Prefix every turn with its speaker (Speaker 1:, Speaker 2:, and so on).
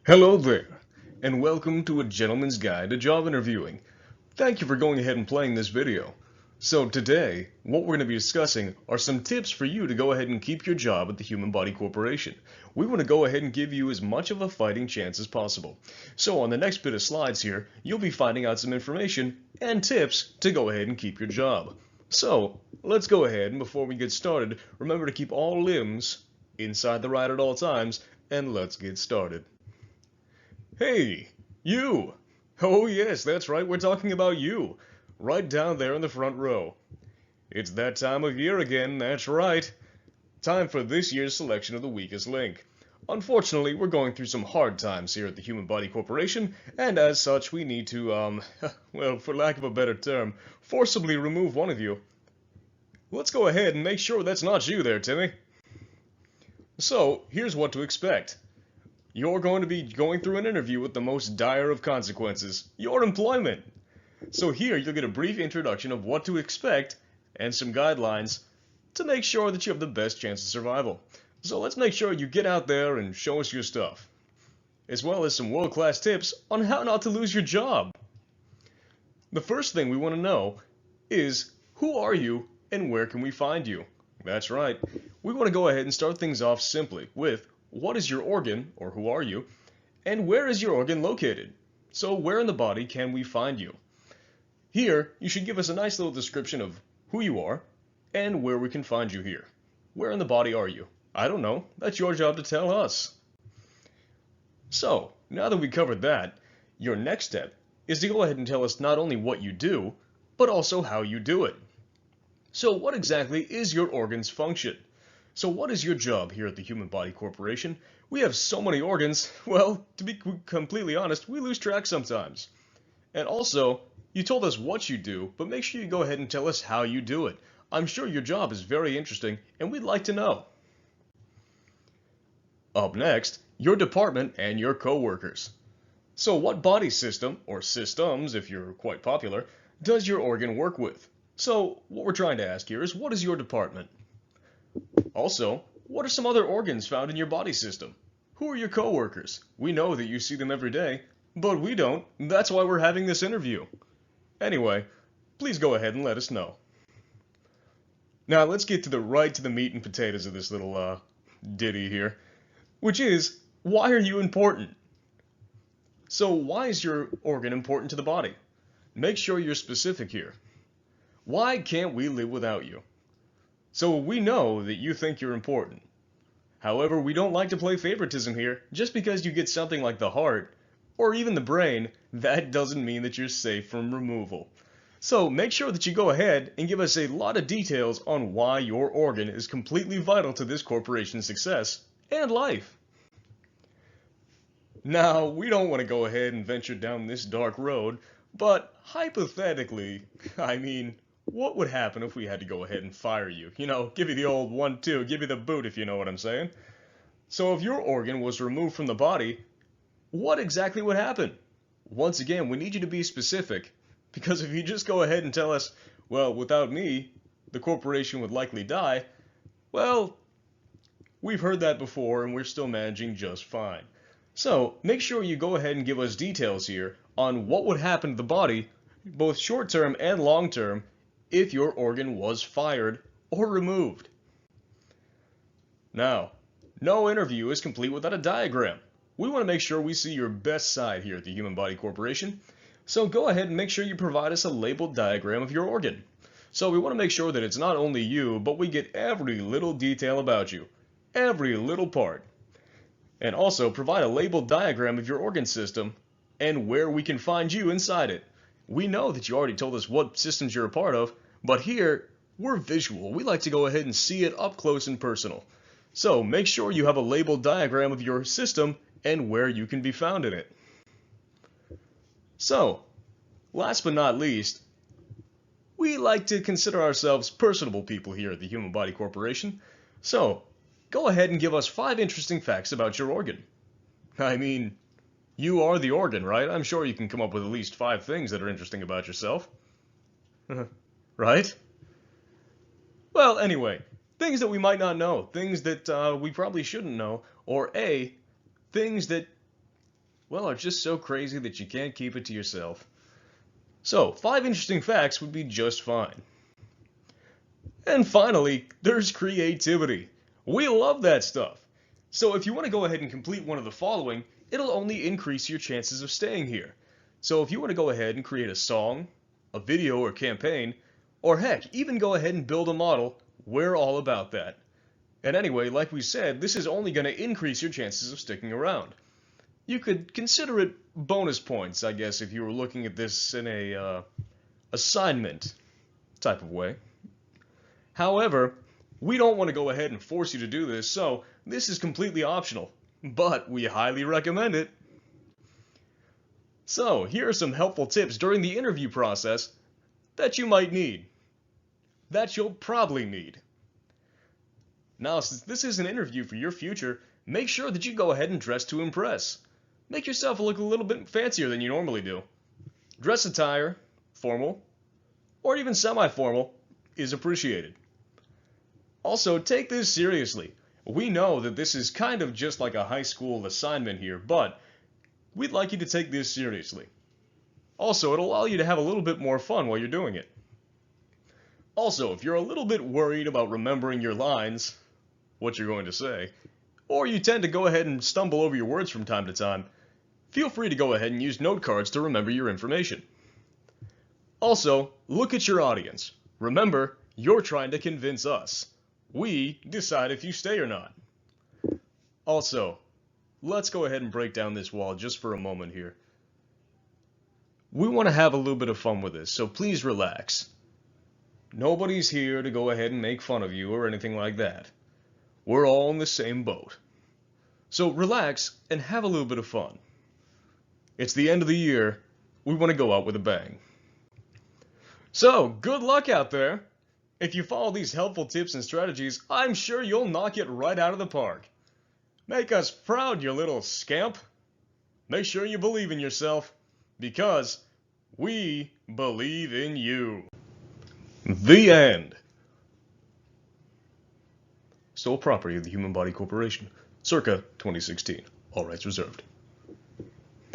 Speaker 1: Hello there, and welcome to A Gentleman's Guide to Job Interviewing. Thank you for going ahead and playing this video. So today, what we're going to be discussing are some tips for you to go ahead and keep your job at the Human Body Corporation. We want to go ahead and give you as much of a fighting chance as possible. So on the next bit of slides here, you'll be finding out some information and tips to go ahead and keep your job. So let's go ahead, and before we get started, remember to keep all limbs inside the ride at all times, and let's get started. Hey, you! Oh yes, that's right, we're talking about you. Right down there in the front row. It's that time of year again, that's right. Time for this year's selection of the weakest link. Unfortunately, we're going through some hard times here at the Human Body Corporation, and as such, we need to, well, for lack of a better term, forcibly remove one of you. Let's go ahead and make sure that's not you there, Timmy. So, here's what to expect. You're going to be going through an interview with the most dire of consequences, your employment. So here you'll get a brief introduction of what to expect and some guidelines to make sure that you have the best chance of survival. So let's make sure you get out there and show us your stuff, as well as some world-class tips on how not to lose your job. The first thing we want to know is, who are you and where can we find you? That's right. We want to go ahead and start things off simply with, what is your organ, or who are you, and where is your organ located? So where in the body can we find you? Here, you should give us a nice little description of who you are and where we can find you here. Where in the body are you? I don't know. That's your job to tell us. So, now that we covered that, your next step is to go ahead and tell us not only what you do, but also how you do it. So what exactly is your organ's function? So what is your job here at the Human Body Corporation? We have so many organs, well, to be completely honest, we lose track sometimes. And also, you told us what you do, but make sure you go ahead and tell us how you do it. I'm sure your job is very interesting, and we'd like to know. Up next, your department and your coworkers. So what body system, or systems if you're quite popular, does your organ work with? So what we're trying to ask here is, what is your department? Also, what are some other organs found in your body system? Who are your coworkers? We know that you see them every day, but we don't. That's why we're having this interview. Anyway, please go ahead and let us know. Now let's get to the meat and potatoes of this little ditty here, which is, why are you important? So why is your organ important to the body? Make sure you're specific here. Why can't we live without you? So we know that you think you're important. However, we don't like to play favoritism here. Just because you get something like the heart, or even the brain, that doesn't mean that you're safe from removal. So make sure that you go ahead and give us a lot of details on why your organ is completely vital to this corporation's success and life. Now, we don't want to go ahead and venture down this dark road, but hypothetically, what would happen if we had to go ahead and fire you? You know, give you the old 1-2, give you the boot if you know what I'm saying. So if your organ was removed from the body, what exactly would happen? Once again, we need you to be specific, because if you just go ahead and tell us, well, without me, the corporation would likely die, well, we've heard that before and we're still managing just fine. So make sure you go ahead and give us details here on what would happen to the body, both short-term and long-term, if your organ was fired or removed. Now, no interview is complete without a diagram. We want to make sure we see your best side here at the Human Body Corporation, so go ahead and make sure you provide us a labeled diagram of your organ. So we want to make sure that it's not only you, but we get every little detail about you, every little part. And also provide a labeled diagram of your organ system and where we can find you inside it. We know that you already told us what systems you're a part of, but here, we're visual. We like to go ahead and see it up close and personal. So make sure you have a labeled diagram of your system and where you can be found in it. So, last but not least, we like to consider ourselves personable people here at the Human Body Corporation. So, go ahead and give us 5 interesting facts about your organ. You are the organ, right? I'm sure you can come up with at least 5 things that are interesting about yourself. Right? Well, anyway, things that we might not know, things that we probably shouldn't know, or A, things that well, are just so crazy that you can't keep it to yourself. So, 5 interesting facts would be just fine. And finally, there's creativity. We love that stuff. So if you want to go ahead and complete one of the following, it'll only increase your chances of staying here. So if you want to go ahead and create a song, a video or campaign, or heck, even go ahead and build a model, we're all about that. And anyway, like we said, this is only going to increase your chances of sticking around. You could consider it bonus points, I guess, if you were looking at this in a assignment type of way. However, we don't want to go ahead and force you to do this, so this is completely optional, but we highly recommend it. So, here are some helpful tips during the interview process that you might need, that you'll probably need. Now, since this is an interview for your future, make sure that you go ahead and dress to impress. Make yourself look a little bit fancier than you normally do. Dress attire, formal, or even semi-formal, is appreciated. Also, take this seriously. We know that this is kind of just like a high school assignment here, but we'd like you to take this seriously. Also, it'll allow you to have a little bit more fun while you're doing it. Also, if you're a little bit worried about remembering your lines, what you're going to say, or you tend to go ahead and stumble over your words from time to time, feel free to go ahead and use note cards to remember your information. Also, look at your audience. Remember, you're trying to convince us. We decide if you stay or not. Also, let's go ahead and break down this wall just for a moment here. We want to have a little bit of fun with this, so please relax. Nobody's here to go ahead and make fun of you or anything like that. We're all in the same boat. So relax and have a little bit of fun. It's the end of the year. We want to go out with a bang. So, good luck out there. If you follow these helpful tips and strategies, I'm sure you'll knock it right out of the park. Make us proud, you little scamp. Make sure you believe in yourself, because we believe in you. The end. Sole property of the Human Body Corporation, circa 2016. All rights reserved.